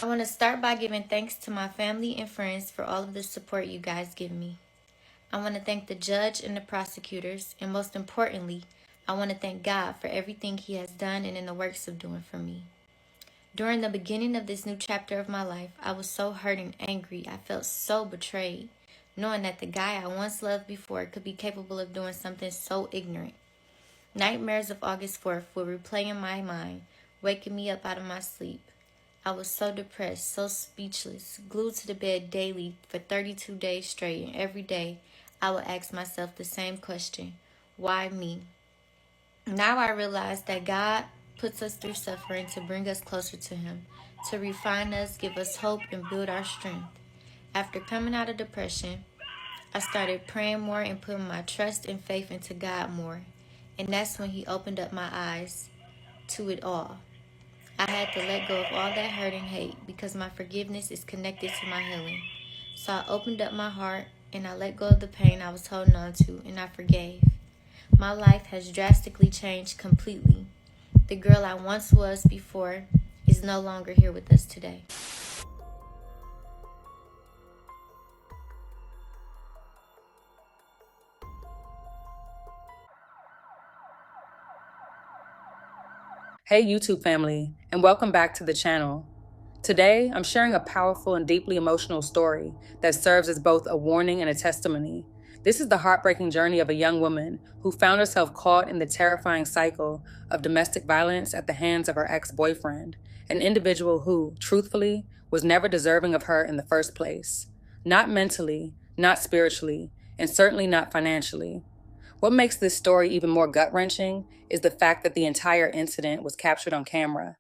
I want to start by giving thanks to my family and friends for all of the support you guys give me. I want to thank the judge and the prosecutors, and most importantly, I want to thank God for everything He has done and in the works of doing for me. During the beginning of this new chapter of my life, I was so hurt and angry. I felt so betrayed, knowing that the guy I once loved before could be capable of doing something so ignorant. Nightmares of August 4th would replay in my mind, waking me up out of my sleep. I was so depressed, so speechless, glued to the bed daily for 32 days straight, and every day I would ask myself the same question: why me? Now I realize that God puts us through suffering to bring us closer to Him, to refine us, give us hope, and build our strength. After coming out of depression, I started praying more and putting my trust and faith into God more. And that's when He opened up my eyes to it all. I had to let go of all that hurt and hate because my forgiveness is connected to my healing. So I opened up my heart and I let go of the pain I was holding on to, and I forgave. My life has drastically changed completely. The girl I once was before is no longer here with us today. Hey YouTube family, and welcome back to the channel. Today, I'm sharing a powerful and deeply emotional story that serves as both a warning and a testimony. This is the heartbreaking journey of a young woman who found herself caught in the terrifying cycle of domestic violence at the hands of her ex-boyfriend, an individual who, truthfully, was never deserving of her in the first place. Not mentally, not spiritually, and certainly not financially. What makes this story even more gut-wrenching is the fact that the entire incident was captured on camera,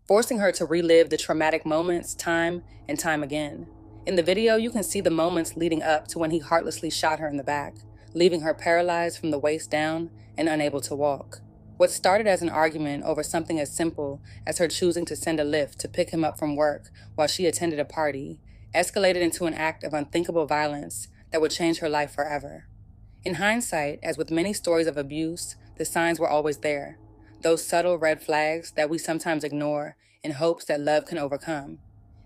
forcing her to relive the traumatic moments time and time again. In the video, you can see the moments leading up to when he heartlessly shot her in the back, leaving her paralyzed from the waist down and unable to walk. What started as an argument over something as simple as her choosing to send a Lyft to pick him up from work while she attended a party escalated into an act of unthinkable violence that would change her life forever. In hindsight, as with many stories of abuse, the signs were always there. Those subtle red flags that we sometimes ignore in hopes that love can overcome.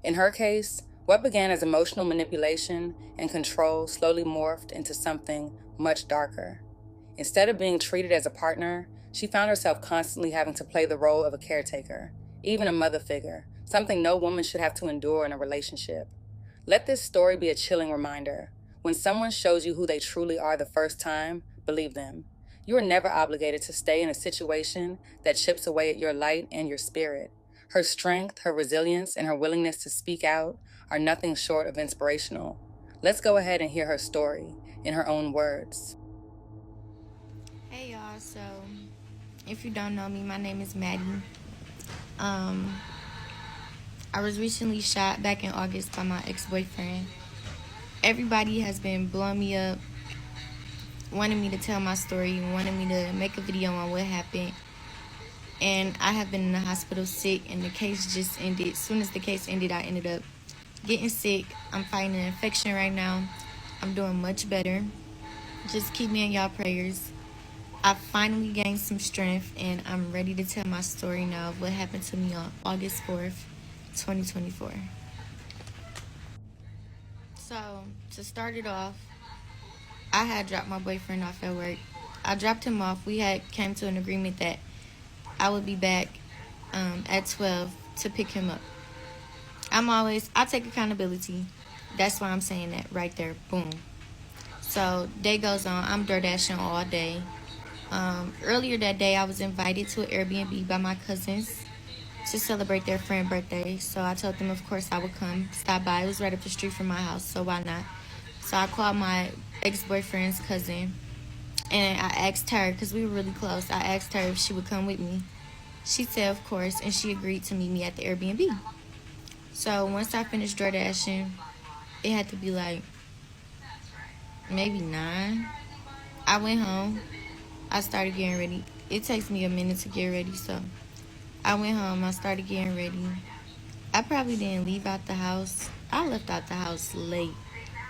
In her case, what began as emotional manipulation and control slowly morphed into something much darker. Instead of being treated as a partner, she found herself constantly having to play the role of a caretaker, even a mother figure, something no woman should have to endure in a relationship. Let this story be a chilling reminder. When someone shows you who they truly are the first time, believe them. You are never obligated to stay in a situation that chips away at your light and your spirit. Her strength, her resilience, and her willingness to speak out are nothing short of inspirational. Let's go ahead and hear her story in her own words. Hey y'all, so if you don't know me, my name is Maddie. I was recently shot back in August by my ex-boyfriend. Everybody has been blowing me up, wanting me to tell my story, wanting me to make a video on what happened. And I have been in the hospital sick, and the case just ended. As soon as the case ended, I ended up getting sick. I'm fighting an infection right now. I'm doing much better. Just keep me in y'all prayers. I finally gained some strength, and I'm ready to tell my story now of what happened to me on August 4th, 2024. So, to start it off, I had dropped my boyfriend off at work. I dropped him off. We had came to an agreement that I would be back at 12 to pick him up. I take accountability. That's why I'm saying that right there. Boom. So, day goes on. I'm DoorDashing all day. Earlier that day, I was invited to an Airbnb by my cousins to celebrate their friend's birthday. So I told them, of course, I would come, stop by. It was right up the street from my house, so why not? So I called my ex-boyfriend's cousin, and I asked her, because we were really close, I asked her if she would come with me. She said, of course, and she agreed to meet me at the Airbnb. So once I finished DoorDashing, it had to be like maybe 9. I went home. I started getting ready. It takes me a minute to get ready, so I went home. I started getting ready. I probably didn't leave out the house. I left out the house late.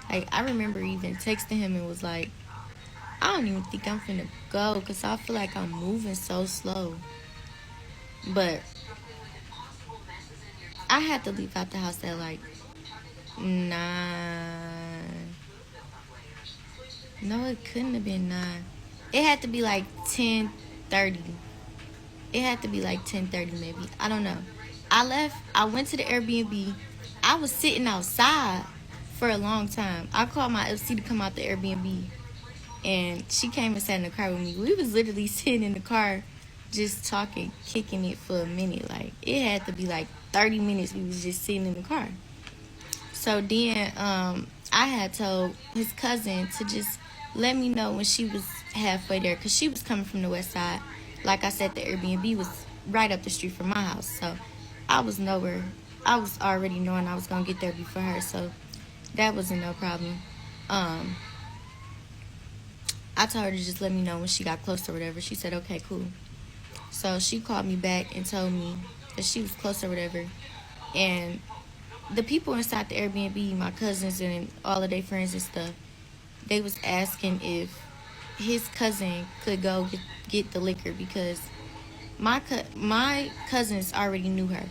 Like, I remember even texting him and was like, I don't even think I'm finna go because I feel like I'm moving so slow. But I had to leave out the house at like 9. No, it couldn't have been 9. It had to be like 10:30. It had to be like 10:30 maybe. I don't know. I left. I went to the Airbnb. I was sitting outside for a long time. I called my FC to come out the Airbnb, and she came and sat in the car with me. We was literally sitting in the car, just talking, kicking it for a minute. Like it had to be like 30 minutes. We was just sitting in the car. So then, I had told his cousin to just let me know when she was halfway there, cause she was coming from the west side. Like I said, the Airbnb was right up the street from my house, so I was nowhere. I was already knowing I was gonna get there before her, so that wasn't no problem. Um, I told her to just let me know when she got close or whatever. She said, okay, cool. So she called me back and told me that she was close or whatever. And the people inside the Airbnb, my cousins and all of their friends and stuff, they was asking if his cousin could go get the liquor because my cousins already knew her,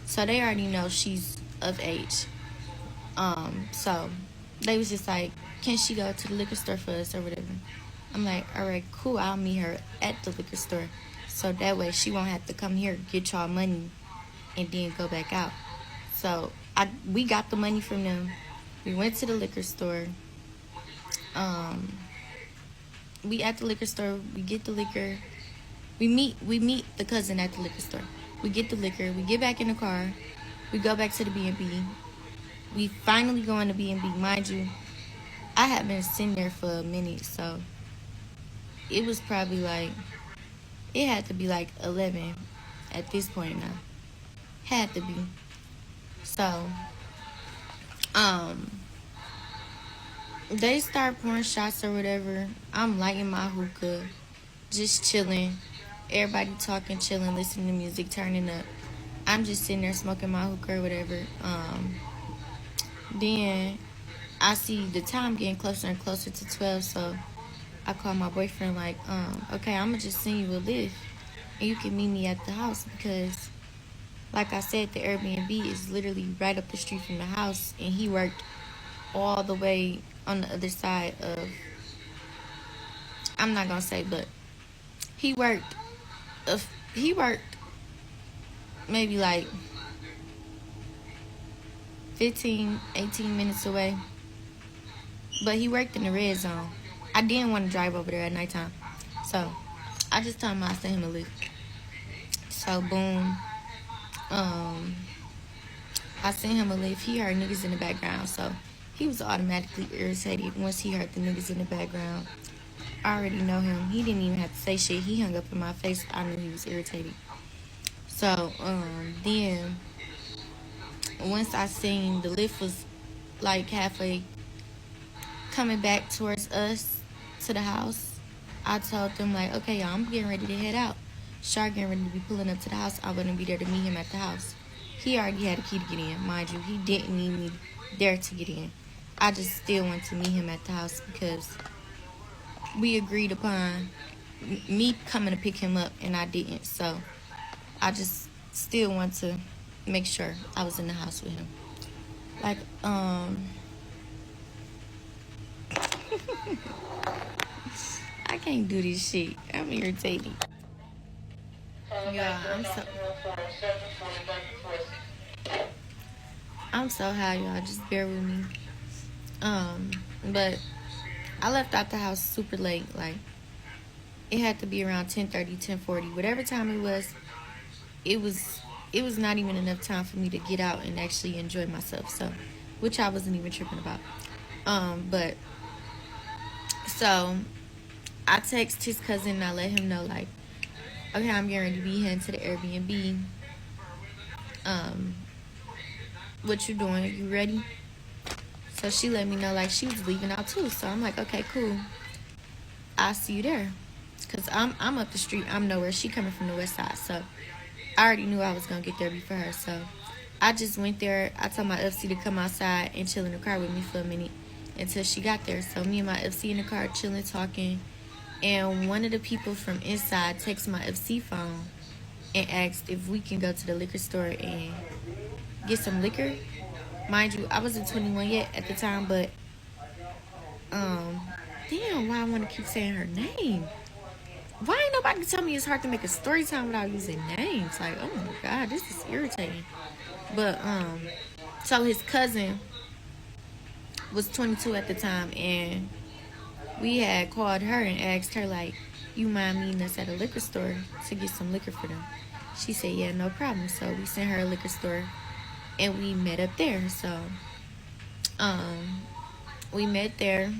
so they already know she's of age. So they was just like, can she go to the liquor store for us or whatever? I'm like, all right, cool. I'll meet her at the liquor store, so that way she won't have to come here get y'all money and then go back out. So we got the money from them. We went to the liquor store. We at the liquor store. We get the liquor. We meet the cousin at the liquor store. We get the liquor. We get back in the car. We go back to the B&B. We finally go in the B&B. Mind you, I had been sitting there for a minute, so it was probably like, it had to be like 11 at this point now. Had to be. So, um, they start pouring shots or whatever. I'm lighting my hookah, just chilling. Everybody talking, chilling, listening to music, turning up. I'm just sitting there smoking my hookah or whatever. Then I see the time getting closer and closer to 12, so I call my boyfriend like, okay, I'm gonna just send you a lift and you can meet me at the house because, like I said, the Airbnb is literally right up the street from the house, and he worked all the way on the other side of, I'm not gonna say, but he worked, he worked maybe like 15, 18 minutes away, but he worked in the red zone. I didn't want to drive over there at nighttime, so I just told him I'd send him a lift. So boom, I sent him a lift. He heard niggas in the background, so he was automatically irritated once he heard the niggas in the background. I already know him. He didn't even have to say shit. He hung up in my face. I knew he was irritated. So, then once I seen the lift was like halfway coming back towards us to the house, I told them like, okay, y'all, I'm getting ready to head out. Shar getting ready to be pulling up to the house. I wouldn't be there to meet him at the house. He already had a key to get in, mind you. He didn't need me there to get in. I just still went to meet him at the house because we agreed upon me coming to pick him up, and I didn't. So I just still want to make sure I was in the house with him. Like, I can't do this shit. I'm irritated. Yeah, I'm so high, y'all. Just bear with me. But I left out the house super late. Like, it had to be around 10:30, 10:40, whatever time it was. It was it was not even enough time for me to get out and actually enjoy myself. So, which I wasn't even tripping about. But so I text his cousin and I let him know like, okay, I'm getting ready to be heading to the Airbnb. Um, what you doing? You ready? So she let me know like she was leaving out too. So I'm like, okay, cool. I'll see you there. Cause I'm up the street. I'm nowhere. She coming from the west side. So I already knew I was gonna get there before her. So I just went there. I told my FC to come outside and chill in the car with me for a minute until she got there. So me and my FC in the car chilling, talking. And one of the people from inside texted my FC phone and asked if we can go to the liquor store and get some liquor. Mind you, I wasn't 21 yet at the time, but damn, why I want to keep saying her name? Why ain't nobody tell me it's hard to make a story time without using names? Like, oh my god, this is irritating. But so his cousin was 22 at the time, and we had called her and asked her like, you mind meeting us at a liquor store to get some liquor for them? She said, yeah, no problem. So we sent her a liquor store, and we met up there. So we met there.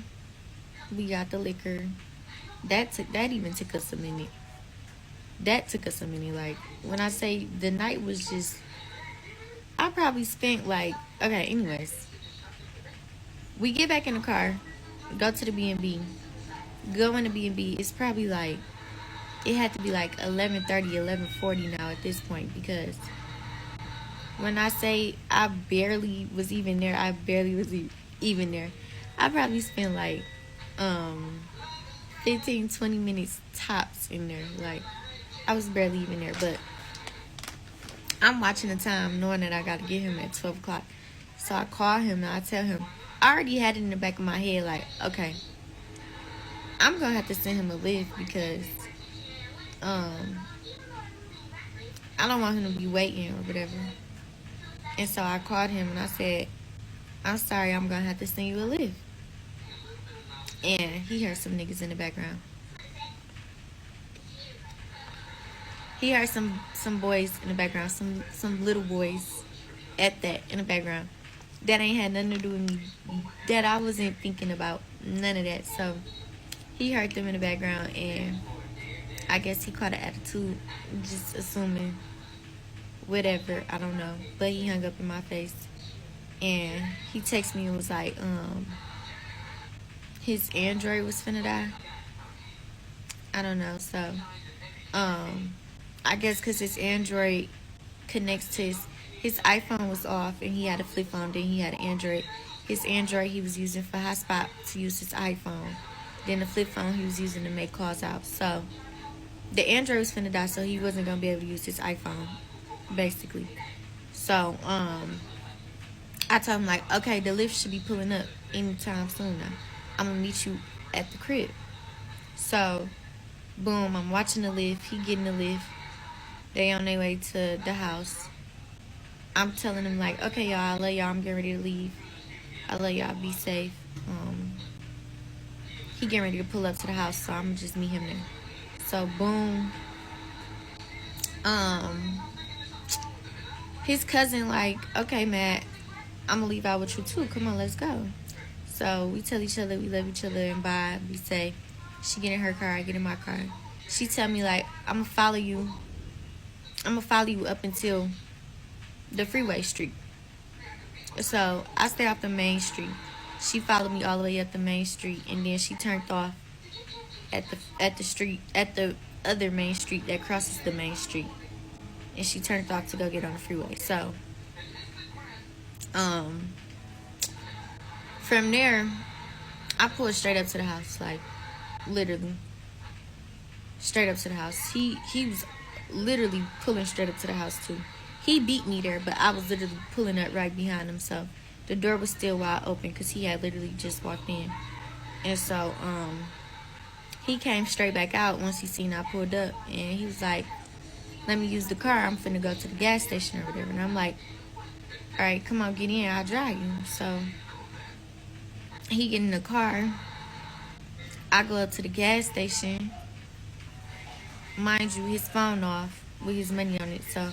We got the liquor. That even took us a minute. That took us a minute. Like, when I say the night was just, I probably spent like, okay, anyways. We get back in the car, go to the B&B. Go in the B&B. It's probably like, it had to be like 11:30, 11:40 now at this point, because when I say I barely was even there, I barely was even there. I probably spent like 15, 20 minutes tops in there. Like, I was barely even there, but I'm watching the time knowing that I got to get him at 12 o'clock. So I call him and I tell him, I already had it in the back of my head, like, okay, I'm going to have to send him a lift because I don't want him to be waiting or whatever. And so I called him and I said, I'm sorry, I'm going to have to send you a lift. And he heard some niggas in the background. He heard some boys in the background, some little boys at that in the background. That ain't had nothing to do with me. That I wasn't thinking about none of that. So he heard them in the background, and I guess he caught an attitude, just assuming whatever, I don't know. But he hung up in my face, and he texted me and was like, his Android was finna die. I don't know. So I guess because his Android connects to his iPhone was off, and he had a flip phone. Then he had an Android. His Android he was using for hotspot to use his iPhone. Then the flip phone he was using to make calls out. So the Android was finna die, so he wasn't gonna be able to use his iPhone, basically. So I told him like, okay, the lift should be pulling up anytime soon now. I'm gonna meet you at the crib. So boom, I'm watching the lift. He getting the lift. They on their way to the house. I'm telling him like, okay, y'all, I love y'all. I'm getting ready to leave. I love y'all. Be safe. He getting ready to pull up to the house, so I'm gonna just meet him there. So boom. His cousin like, okay, Matt, I'm gonna leave out with you too. Come on, let's go. So we tell each other we love each other and bye. We say, she get in her car, I get in my car. She tell me like, I'm gonna follow you up until the freeway street. So I stay off the main street. She followed me all the way up the main street, and then she turned off at the other main street that crosses the main street, and she turned off to go get on the freeway. So from there, I pulled straight up to the house, like literally straight up to the house. He was literally pulling straight up to the house too. He beat me there, but I was literally pulling up right behind him. So the door was still wide open because he had literally just walked in. And so he came straight back out once he seen I pulled up, and he was like, let me use the car. I'm finna go to the gas station or whatever. And I'm like, all right, come on, get in. I'll drive you. So he get in the car. I go up to the gas station. Mind you, his phone off with his money on it. So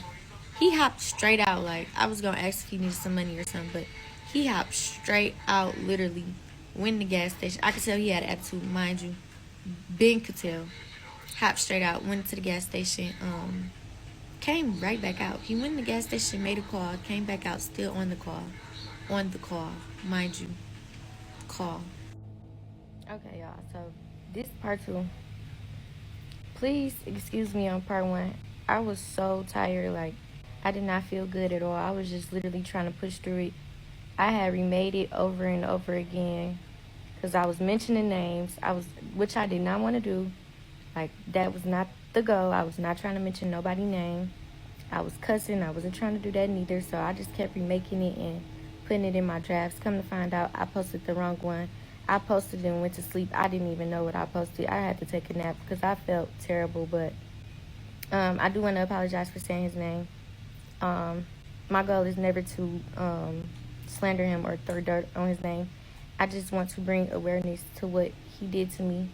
he hopped straight out. Like, I was going to ask if he needed some money or something, but he hopped straight out, literally, went in the gas station. I could tell he had an attitude, mind you. Ben could tell. Hopped straight out, went to the gas station, came right back out. He went in the gas station, made a call, came back out, still on the call. On the call, mind you. Call. Okay, y'all, so this part 2. Please excuse me on part 1. I was so tired, like, I did not feel good at all. I was just literally trying to push through it. I had remade it over and over again because I was mentioning names, which I did not want to do. Like, that was not the goal. I was not trying to mention nobody's name. I was cussing. I wasn't trying to do that neither. So I just kept remaking it and putting it in my drafts. Come to find out, I posted the wrong one. I posted and went to sleep. I didn't even know what I posted. I had to take a nap because I felt terrible. But I do want to apologize for saying his name. My goal is never to slander him or throw dirt on his name. I just want to bring awareness to what he did to me,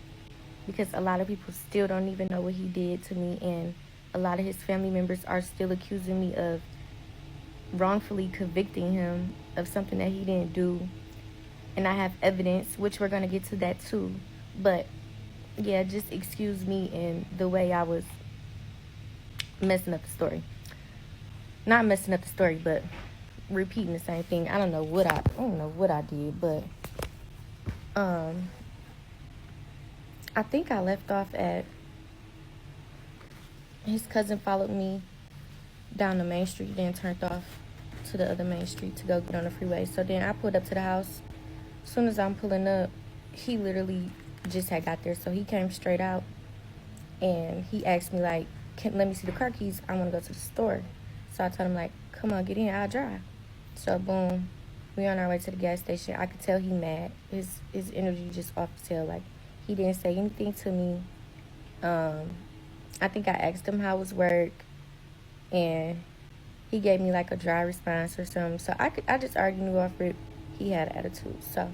because a lot of people still don't even know what he did to me, and a lot of his family members are still accusing me of wrongfully convicting him of something that he didn't do. And I have evidence, which we're going to get to that too. But yeah, just excuse me in the way I was messing up the story. Not messing up the story, but repeating the same thing. I don't know what I did, but I think I left off at his cousin followed me down the main street, then turned off to the other main street to go get on the freeway. So then I pulled up to the house. As soon as I'm pulling up, he literally just had got there. So he came straight out and he asked me like, let me see the car keys. I want to go to the store. So I told him like, come on, get in, I'll drive. So boom, we on our way to the gas station. I could tell he mad. His energy just off the tail. Like, he didn't say anything to me. I think I asked him how was work, and he gave me like a dry response or something. So I just argued off it. He had attitude. So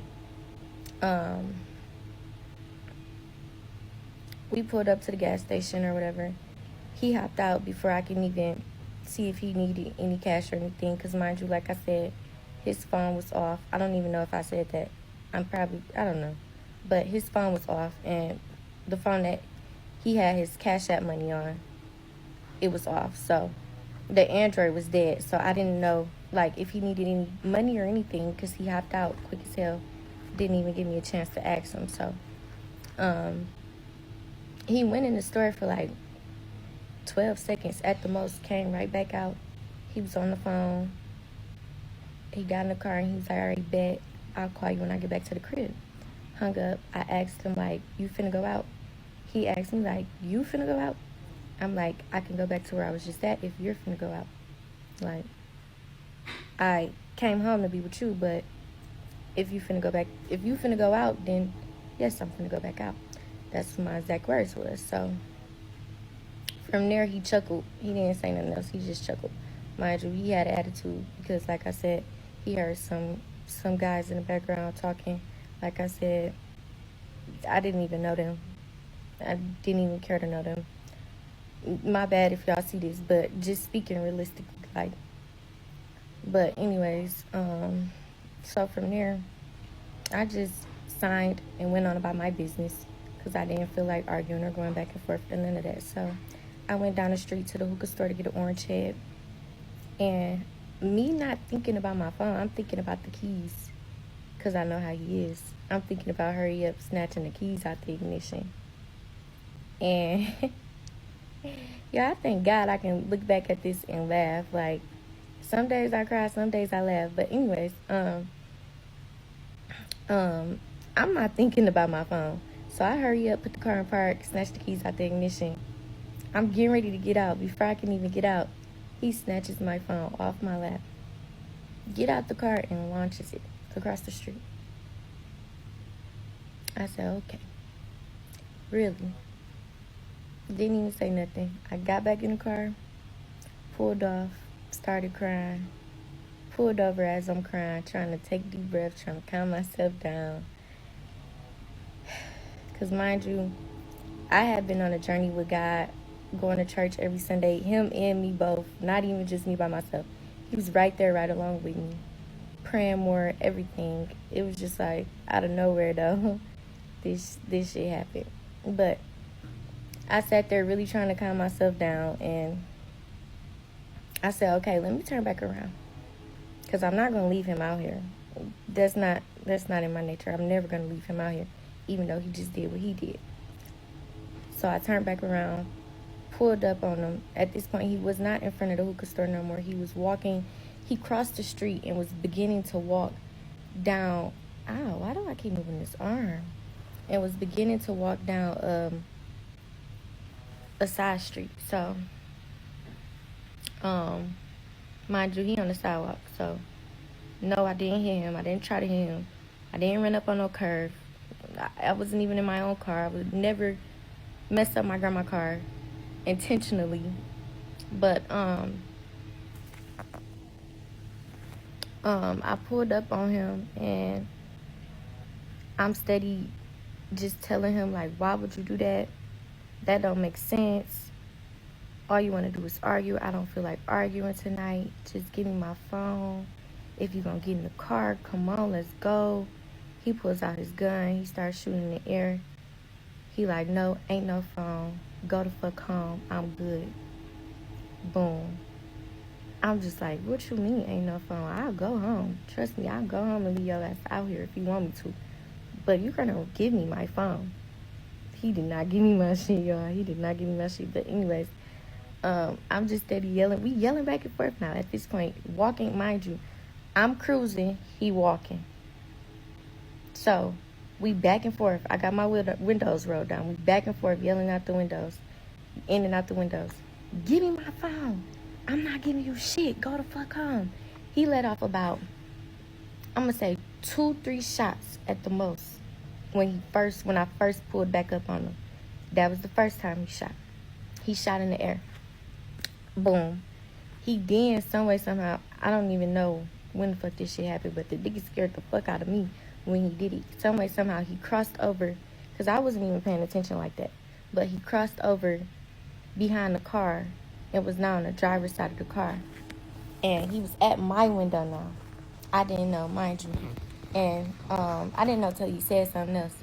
we pulled up to the gas station or whatever. He hopped out before I can even see if he needed any cash or anything, because mind you, like I said, his phone was off. I don't even know if I said that. I don't know. But his phone was off, and the phone that he had his CASHAPP money on, it was off. So the Android was dead. So I didn't know like if he needed any money or anything, because he hopped out quick as hell. Didn't even give me a chance to ask him. So he went in the store for like 12 seconds at the most, came right back out. He was on the phone. He got in the car and he was like, all right, bet, I'll call you when I get back to the crib. Hung up. I asked him like, you finna go out? He asked me like, you finna go out? I'm like, I can go back to where I was just at if you're finna go out. Like, I came home to be with you, but if you finna go out, then yes, I'm finna go back out. That's what my exact words was. So from there, he chuckled. He didn't say nothing else. He just chuckled. Mind you, he had an attitude because, like I said, he heard some guys in the background talking. Like I said, I didn't even know them. I didn't even care to know them. My bad if y'all see this, but just speaking realistically, like. But anyways, so from there, I just signed and went on about my business because I didn't feel like arguing or going back and forth and none of that. So I went down the street to the hookah store to get an orange head. And me not thinking about my phone, I'm thinking about the keys, because I know how he is. I'm thinking about hurry up, snatching the keys out the ignition. And yeah, I thank God I can look back at this and laugh. Like, some days I cry, some days I laugh. But anyways, I'm not thinking about my phone. So I hurry up, put the car in park, snatch the keys out the ignition. I'm getting ready to get out. Before I can even get out, he snatches my phone off my lap, get out the car, and launches it across the street. I said, okay. Really? Didn't even say nothing. I got back in the car, pulled off, started crying. Pulled over as I'm crying, trying to take deep breaths, trying to calm myself down. Because mind you, I had been on a journey with God, going to church every Sunday, him and me both, not even just me by myself. He was right there, right along with me, praying more, everything. It was just like, out of nowhere though, this shit happened. But I sat there really trying to calm myself down, and I said, okay, let me turn back around, because I'm not going to leave him out here. That's not in my nature. I'm never going to leave him out here, even though he just did what he did. So I turned back around, pulled up on him. At this point, he was not in front of the hookah store no more. He was walking. He crossed the street and was beginning to walk down. Ow, why do I keep moving this arm? And was beginning to walk down a side street. So Mind you, he on the sidewalk, so no, I didn't hit him. I didn't try to hit him. I didn't run up on no curve. I wasn't even in my own car. I would never mess up my grandma's car intentionally. But I pulled up on him, and I'm steady just telling him, like, why would you do that? That don't make sense. All you want to do is argue. I don't feel like arguing tonight. Just give me my phone. If you're going to get in the car, come on, let's go. He pulls out his gun. He starts shooting in the air. He like, no, ain't no phone. Go the fuck home. I'm good. Boom. I'm just like, what you mean ain't no phone? I'll go home. Trust me, I'll go home and leave your ass out here if you want me to. But you're going to give me my phone. He did not give me my shit, y'all. He did not give me my shit. But anyways, I'm just steady yelling. We yelling back and forth now at this point. Walking, mind you, I'm cruising. He walking. So we back and forth. I got my windows rolled down. We back and forth yelling out the windows. In and out the windows. Give me my phone. I'm not giving you shit. Go the fuck home. He let off about, I'm going to say 2-3 shots at the most when I first pulled back up on him. That was the first time he shot. He shot in the air. Boom. He then, some way, somehow, I don't even know when the fuck this shit happened, but the nigga scared the fuck out of me when he did it. Some way, somehow, he crossed over, because I wasn't even paying attention like that, but he crossed over behind the car and was now on the driver's side of the car. And he was at my window now. I didn't know, mind you. And I didn't know till he said something else.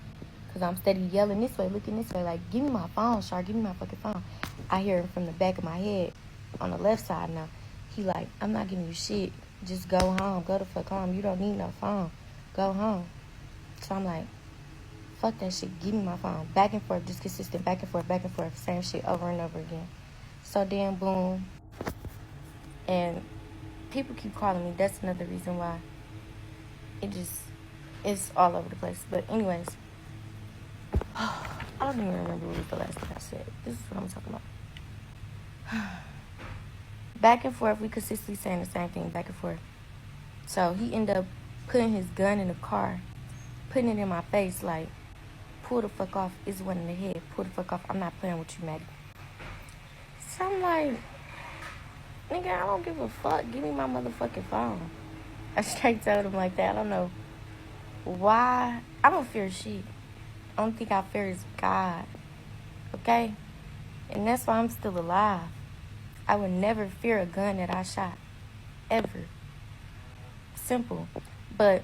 Because I'm steady yelling this way, looking this way, like, give me my phone, Shark, give me my fucking phone. I hear him from the back of my head on the left side now. He like, I'm not giving you shit. Just go home. Go the fuck home. You don't need no phone. Go home. So I'm like, fuck that shit. Give me my phone. Back and forth, just consistent. Back and forth. Same shit over and over again. So then, boom. And people keep calling me. That's another reason why it's all over the place. But anyways, I don't even remember what was the last thing I said. This is what I'm talking about. Back and forth, we consistently saying the same thing, back and forth. So he ended up putting his gun in the car, putting it in my face, like, pull the fuck off. It's one in the head. Pull the fuck off. I'm not playing with you, Maggie. So I'm like, nigga, I don't give a fuck. Give me my motherfucking phone. I straight told him like that. I don't know why. I don't fear shit. Only thing I fear is God. Okay? And that's why I'm still alive. I would never fear a gun that I shot. Ever. Simple. But,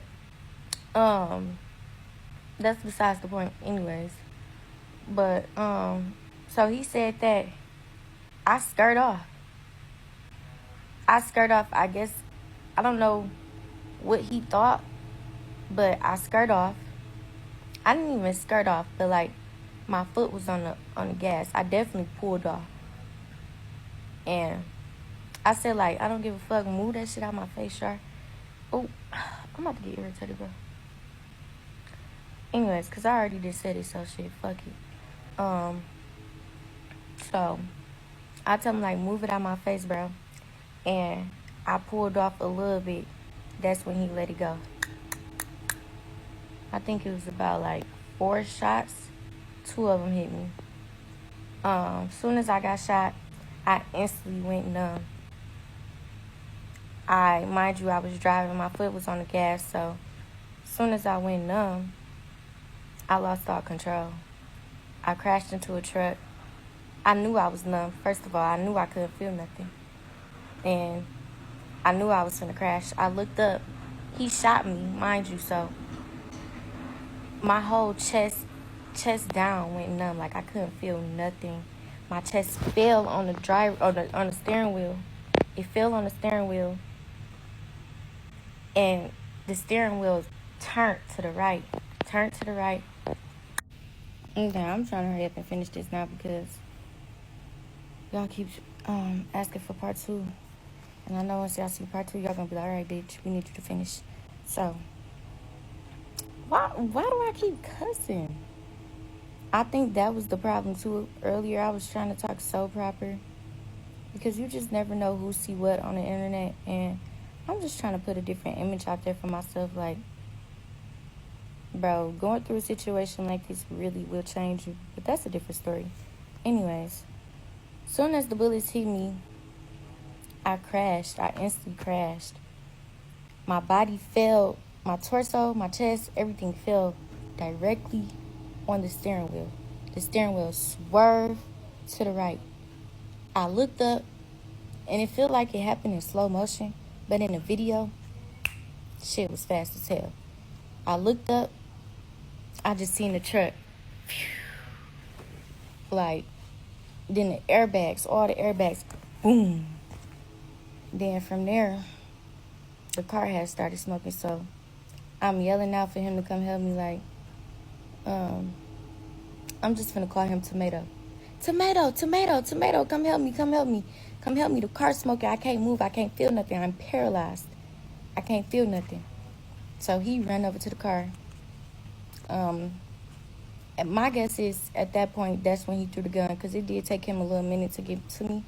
that's besides the point anyways. But, so he said that I skirt off. I guess, I don't know what he thought, but I skirt off. I didn't even skirt off, but like, my foot was on the gas. I definitely pulled off. And I said, like, I don't give a fuck. Move that shit out my face, Shark. Oh, I'm about to get irritated, bro. Anyways, because I already just said it, so shit, fuck it. So, I tell him, like, move it out my face, bro. And I pulled off a little bit. That's when he let it go. I think it was about, like, 4 shots. 2 of them hit me. Soon as I got shot, I instantly went numb. Mind you, I was driving. My foot was on the gas, so as soon as I went numb, I lost all control. I crashed into a truck. I knew I was numb. First of all, I knew I couldn't feel nothing. And I knew I was gonna crash. I looked up. He shot me, mind you, so my whole chest down went numb. Like, I couldn't feel nothing. My chest fell on the steering wheel. It fell on the steering wheel. And the steering wheel turned to the right. Okay, I'm trying to hurry up and finish this now because y'all keep asking for part 2. And I know once y'all see part 2, y'all gonna be like, all right, bitch, we need you to finish. So, why do I keep cussing? I think that was the problem too. Earlier, I was trying to talk so proper. because you just never know who see what on the internet. And I'm just trying to put a different image out there for myself. Like, bro, going through a situation like this really will change you. But that's a different story. Anyways, soon as the bullets hit me, I crashed. I instantly crashed. My body fell, my torso, my chest, everything fell directly on the steering wheel. The steering wheel swerved to the right. I looked up, and it felt like it happened in slow motion, but in the video, shit was fast as hell. I looked up, I just seen the truck. Like, then the airbags, all the airbags, boom. Then from there, the car had started smoking, so I'm yelling out for him to come help me, like, I'm just gonna call him Tomato. Tomato, Tomato, Tomato, come help me, come help me. Come help me, the car's smoking, I can't move, I can't feel nothing, I'm paralyzed. I can't feel nothing. So he ran over to the car. And my guess is, at that point, that's when he threw the gun, because it did take him a little minute to get to me.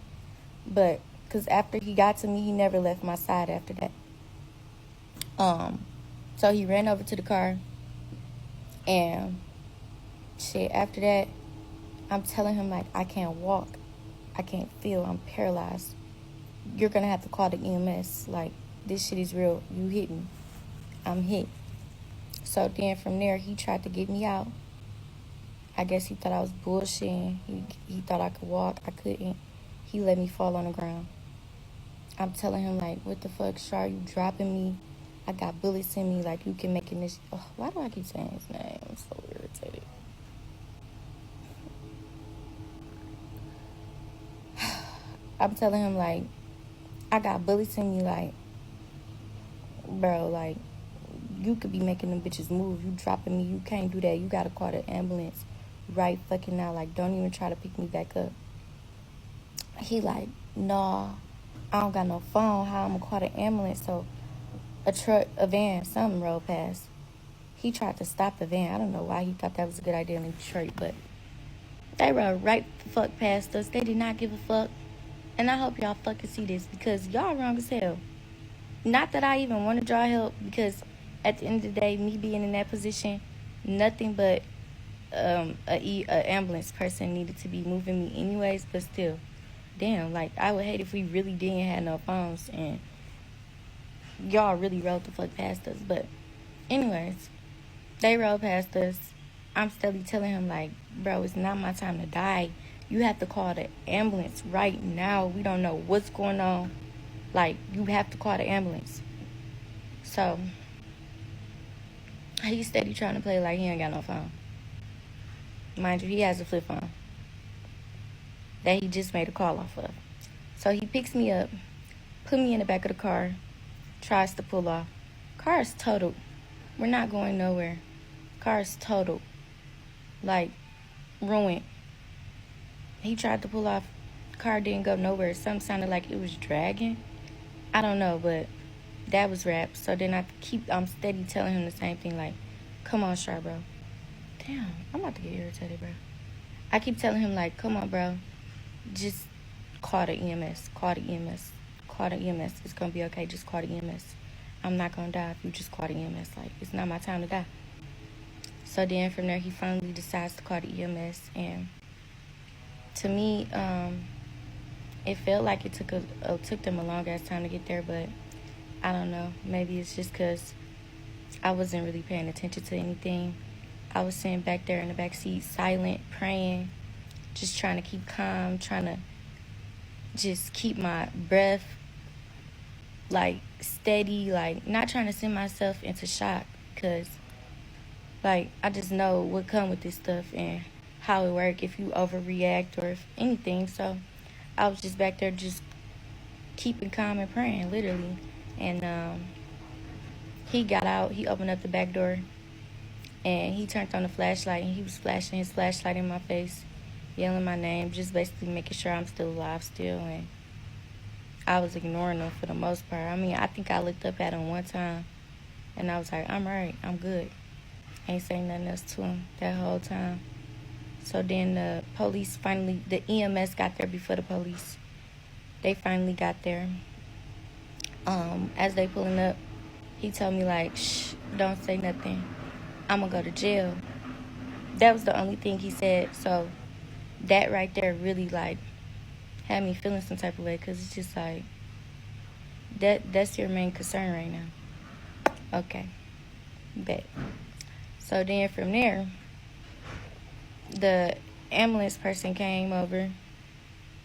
But, because after he got to me, he never left my side after that. So he ran over to the car, and shit, after that, I'm telling him, like, I can't walk, I can't feel, I'm paralyzed. You're gonna have to call the EMS. Like, this shit is real. You hit me, I'm hit. So then from there, he tried to get me out. I guess he thought I was bullshitting. He thought I could walk. I couldn't. He let me fall on the ground. I'm telling him, like, what the fuck, Shar, you dropping me? I got bullets in me, like, you can make this. Oh, why do I keep saying his name? I'm so irritated. I'm telling him, like, I got bullets in me, like, bro, like, you could be making them bitches move. You dropping me, you can't do that. You gotta call the ambulance right fucking now. Like, don't even try to pick me back up. He like, nah, I don't got no phone. How I'm gonna call the ambulance? So a truck, a van, something rolled past. He tried to stop the van. I don't know why he thought that was a good idea in Detroit, but they rode right the fuck past us. They did not give a fuck. And I hope y'all fucking see this, because y'all wrong as hell. Not that I even want to draw help, because at the end of the day, me being in that position, nothing but a ambulance person needed to be moving me anyways. But still, damn, like, I would hate if we really didn't have no phones and y'all really rode the fuck past us. But anyways, they rode past us. I'm steadily telling him, like, bro, it's not my time to die. You have to call the ambulance right now. We don't know what's going on. Like, you have to call the ambulance. So he's steady trying to play like he ain't got no phone. Mind you, he has a flip phone that he just made a call off of. So he picks me up, put me in the back of the car, tries to pull off. Car is totaled. We're not going nowhere. Car is totaled. Like, ruined. He tried to pull off. Car didn't go nowhere. Something sounded like it was dragging. I don't know, but that was rap. So then I'm steady telling him the same thing, like, come on, Char, bro. Damn, I'm about to get irritated, bro. I keep telling him, like, come on, bro. Just call the EMS. Call the EMS. Call the EMS. It's going to be okay. Just call the EMS. I'm not going to die if you just call the EMS. Like, it's not my time to die. So then from there, he finally decides to call the EMS. And to me, it felt like it took them a long ass time to get there, but I don't know. Maybe it's just because I wasn't really paying attention to anything. I was sitting back there in the back seat, silent, praying, just trying to keep calm, trying to just keep my breath, like, steady, like, not trying to send myself into shock, because, like, I just know what come with this stuff and how it work if you overreact or if anything. So I was just back there just keeping calm and praying, literally. And he got out, he opened up the back door, and he turned on the flashlight, and he was flashing his flashlight in my face, yelling my name, just basically making sure I'm still alive still. And I was ignoring him for the most part. I mean, I think I looked up at him one time, and I was like, I'm right, I'm good. Ain't saying nothing else to him that whole time. So then the police finally, the EMS got there before the police. They finally got there. As they pulling up, he told me like, shh, don't say nothing. I'm gonna go to jail. That was the only thing he said. So that right there really like had me feeling some type of way, because it's just like that's your main concern right now. Okay, bet. So then from there, the ambulance person came over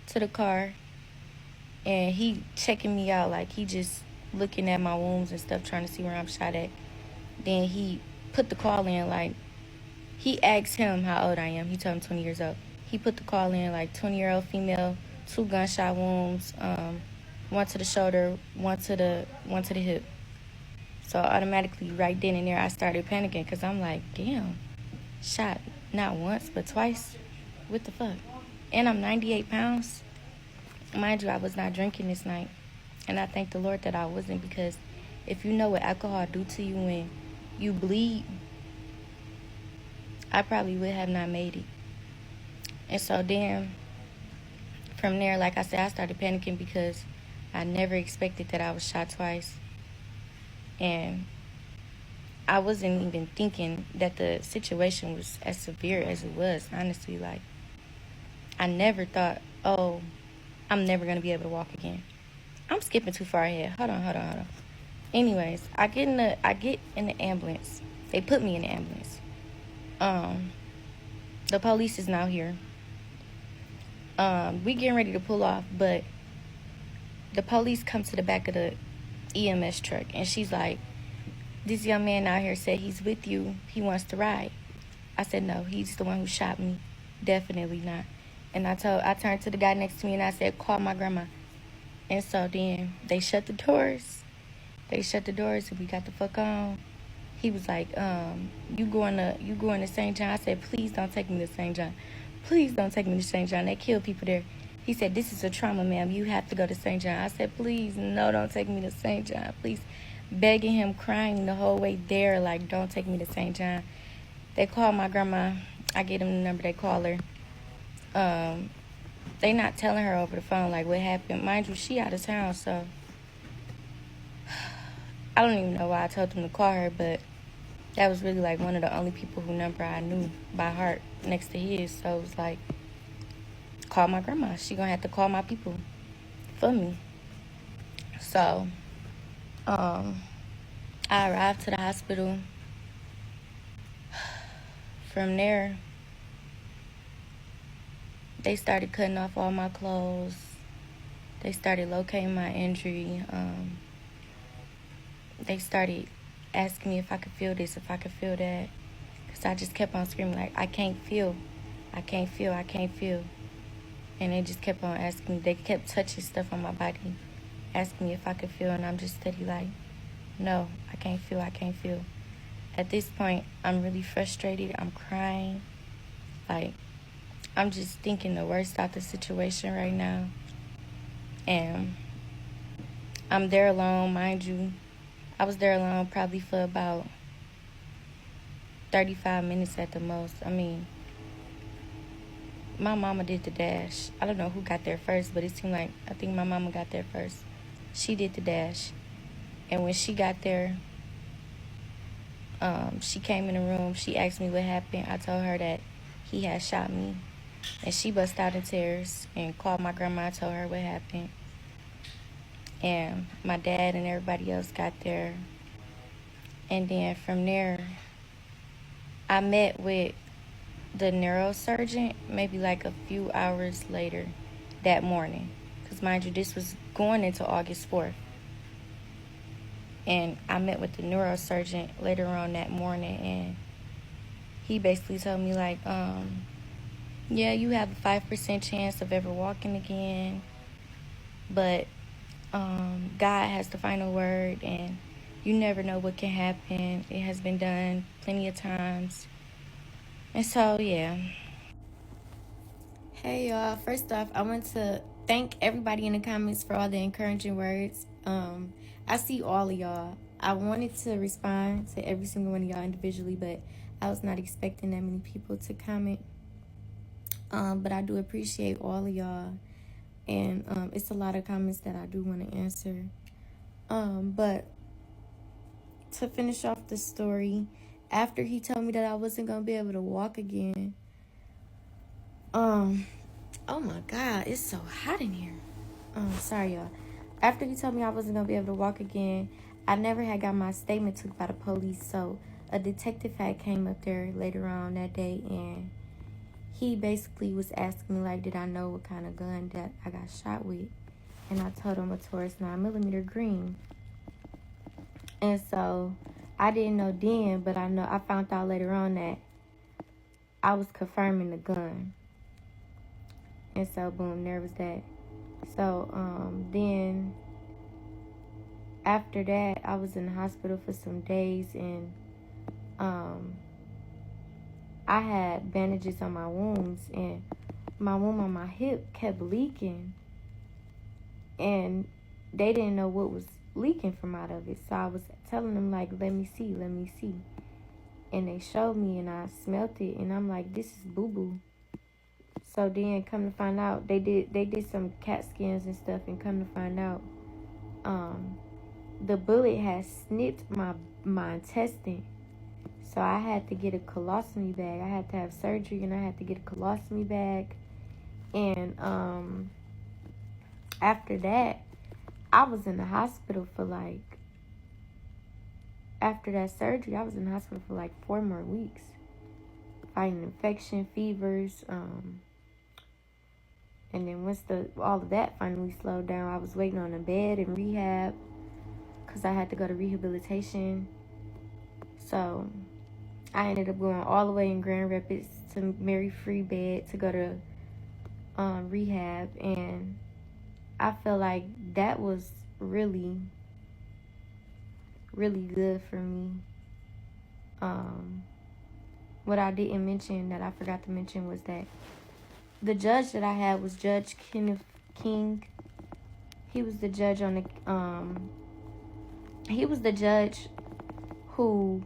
to the car, and he checking me out, like he just looking at my wounds and stuff, trying to see where I'm shot at. Then he put the call in, like he asked him how old I am. He told him 20 years old. He put the call in like 20-year-old female, 2 gunshot wounds, one to the shoulder, one to the hip. So automatically right then and there I started panicking, because I'm like, damn, shot not once but twice. What the fuck? And I'm 98 pounds. Mind you, I was not drinking this night. And I thank the Lord that I wasn't, because if you know what alcohol do to you when you bleed, I probably would have not made it. And so then from there, like I said, I started panicking, because I never expected that I was shot twice. And I wasn't even thinking that the situation was as severe as it was, honestly. Like, I never thought, oh, I'm never going to be able to walk again. I'm skipping too far ahead. Hold on. Anyways, I get in the ambulance. They put me in the ambulance. The police is now here. We getting ready to pull off, but the police come to the back of the EMS truck, and she's like, this young man out here said he's with you. He wants to ride. I said, no, he's the one who shot me. Definitely not. And I turned to the guy next to me and I said, call my grandma. And so then they shut the doors. And we got the fuck on. He was like, you going to St. John? I said, please don't take me to St. John. Please don't take me to St. John. They kill people there. He said, this is a trauma, ma'am. You have to go to St. John. I said, please, no, don't take me to St. John. Please. Begging him, crying the whole way there, like, don't take me to St. John. They called my grandma. I gave them the number. They call her. They not telling her over the phone, like, what happened. Mind you, she out of town, so I don't even know why I told them to call her, but that was really, like, one of the only people whose number I knew by heart next to his. So it was like, call my grandma. She gonna have to call my people for me. So I arrived to the hospital. From there, they started cutting off all my clothes. They started locating my injury. They started asking me if I could feel this, if I could feel that. Because I just kept on screaming, like, I can't feel. And they just kept on asking me. They kept touching stuff on my body, asking me if I could feel. And I'm just steady like, no, I can't feel. At this point, I'm really frustrated. I'm crying. Like, I'm just thinking the worst out the situation right now. And I'm there alone, mind you. I was there alone probably for about 35 minutes at the most. I mean, my mama did the dash. I don't know who got there first, but it seemed like I think my mama got there first. She did the dash. And when she got there, she came in the room. She asked me what happened. I told her that he had shot me. And she burst out in tears and called my grandma. I told her what happened. And my dad and everybody else got there. And then from there, I met with the neurosurgeon maybe like a few hours later that morning. Because mind you, this was going into August 4th. And I met with the neurosurgeon later on that morning, and he basically told me, like, yeah, you have a 5% chance of ever walking again, but God has the final word, and you never know what can happen. It has been done plenty of times. And so, yeah. Hey y'all, first off, I want to thank everybody in the comments for all the encouraging words. I see all of y'all. I wanted to respond to every single one of y'all individually, but I was not expecting that many people to comment. But I do appreciate all of y'all. And it's a lot of comments that I do want to answer. But to finish off the story, after he told me that I wasn't gonna be able to walk again, oh my God, it's so hot in here. Sorry y'all. After he told me I wasn't gonna be able to walk again, I never had got my statement took by the police. So a detective had came up there later on that day, and he basically was asking me like, did I know what kind of gun that I got shot with? And I told him a Taurus 9mm green. And so I didn't know then, but I found out later on that I was confirming the gun. And so boom, there was that. So then after that, I was in the hospital for some days, and I had bandages on my wounds, and my wound on my hip kept leaking, and they didn't know what was leaking from out of it. So I was telling them like, let me see. And they showed me, and I smelt it, and I'm like, this is boo-boo. So then come to find out, they did some CAT scans and stuff, and come to find out, the bullet had snipped my intestine. So I had to get a colostomy bag. I had to have surgery, and I had to get a colostomy bag. And after that, I was in the hospital for like, after that surgery, I was in the hospital for like 4 more weeks, fighting infection, fevers. And then once all of that finally slowed down, I was waiting on a bed in rehab because I had to go to rehabilitation. So I ended up going all the way in Grand Rapids to Mary Free Bed to go to rehab. And I felt like that was really, really good for me. What I didn't mention, that I forgot to mention, was that the judge that I had was Judge Kenneth King. He was the judge on the, he was the judge who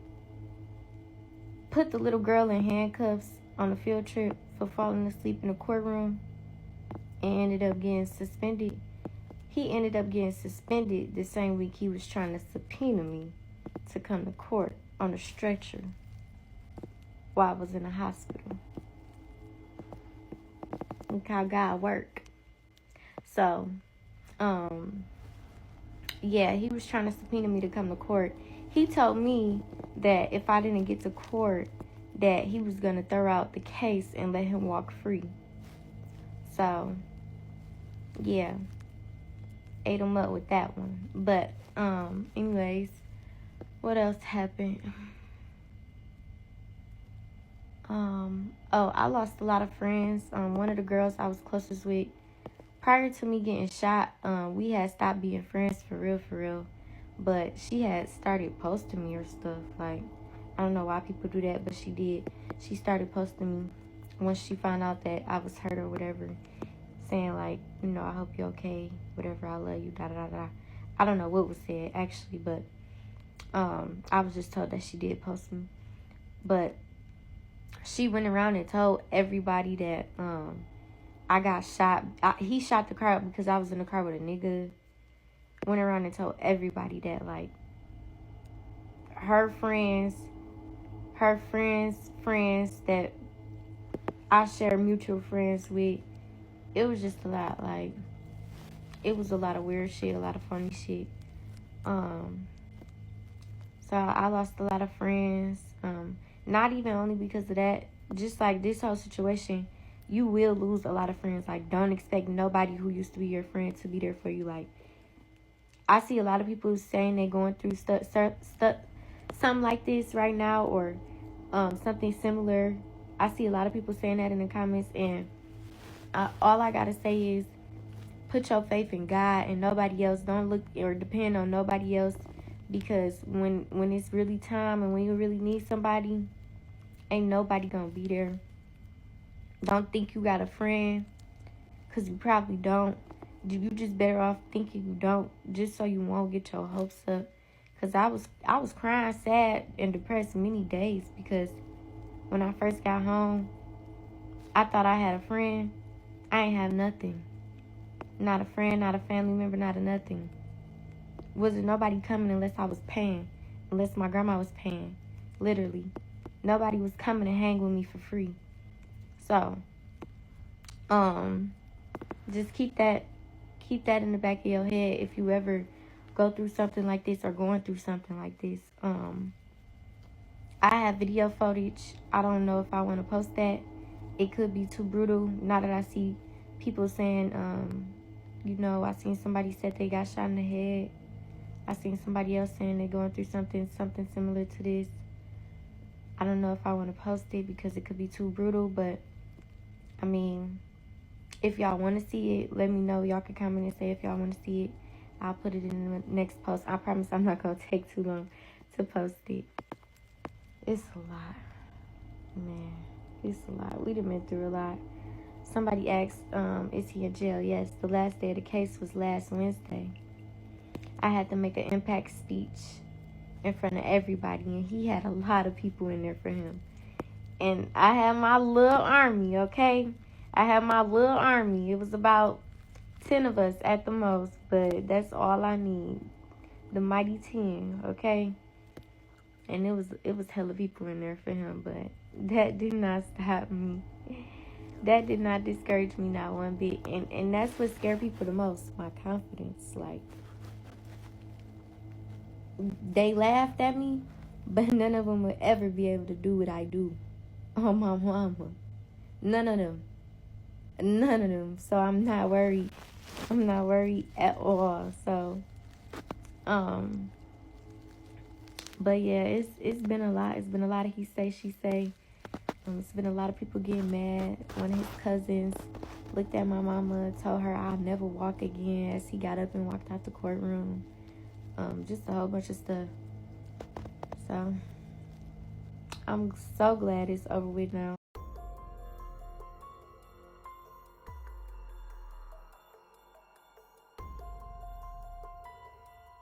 put the little girl in handcuffs on a field trip for falling asleep in the courtroom and ended up getting suspended. He ended up getting suspended the same week he was trying to subpoena me to come to court on a stretcher while I was in the hospital. Look how God work. So, yeah, he was trying to subpoena me to come to court. He told me that if I didn't get to court, that he was going to throw out the case and let him walk free. So, yeah, ate him up with that one. But, anyways, what else happened? I lost a lot of friends. One of the girls I was closest with, prior to me getting shot, we had stopped being friends for real. But she had started posting me or stuff. Like, I don't know why people do that, but she did. She started posting me once she found out that I was hurt or whatever, saying like, you know, I hope you're okay, whatever, I love you, da-da-da-da. I don't know what was said, actually, but I was just told that she did post me. But she went around and told everybody that I got shot. He shot the car up because I was in the car with a nigga. Went around and told everybody that, like, her friends that I share mutual friends with. It was just a lot. Like, it was a lot of weird shit, a lot of funny shit. So I lost a lot of friends. Not even only because of that, just like this whole situation, you will lose a lot of friends. Like, don't expect nobody who used to be your friend to be there for you. Like, I see a lot of people saying they're going through something like this right now, or something similar. I see a lot of people saying that in the comments, and all I gotta say is, put your faith in God and nobody else. Don't look or depend on nobody else, because when it's really time and when you really need somebody, ain't nobody gonna be there. Don't think you got a friend, because you probably don't. You just better off thinking you don't, just so you won't get your hopes up. Because I was crying, sad, and depressed many days, because when I first got home, I thought I had a friend. I ain't have nothing. Not a friend, not a family member, not a nothing. Wasn't nobody coming unless I was paying. Unless my grandma was paying. Literally. Nobody was coming to hang with me for free. So, just keep that in the back of your head if you ever go through something like this or going through something like this. I have video footage. I don't know if I want to post that. It could be too brutal. Now that I see people saying, I seen somebody said they got shot in the head. I seen somebody else saying they're going through something similar to this. I don't know if I want to post it because it could be too brutal, but I mean, if y'all want to see it, let me know. Y'all can comment and say if y'all want to see it. I'll put it in the next post. I promise I'm not going to take too long to post it. It's a lot. Man, it's a lot. We done been through a lot. Somebody asked, is he in jail? Yes, the last day of the case was last Wednesday. I had to make an impact speech in front of everybody, and he had a lot of people in there for him. And I had my little army, okay? I had my little army. It was about 10 of us at the most, but that's all I need. The mighty 10, okay? And it was hella people in there for him, but that did not stop me. That did not discourage me not one bit. And that's what scared people the most, my confidence. Like, they laughed at me, but none of them would ever be able to do what I do. Oh, my mama. None of them. None of them. So I'm not worried. I'm not worried at all. So, but yeah, it's been a lot. It's been a lot of he say, she say. It's been a lot of people getting mad. One of his cousins looked at my mama, told her I'll never walk again as he got up and walked out the courtroom. Just a whole bunch of stuff. So, I'm so glad it's over with now.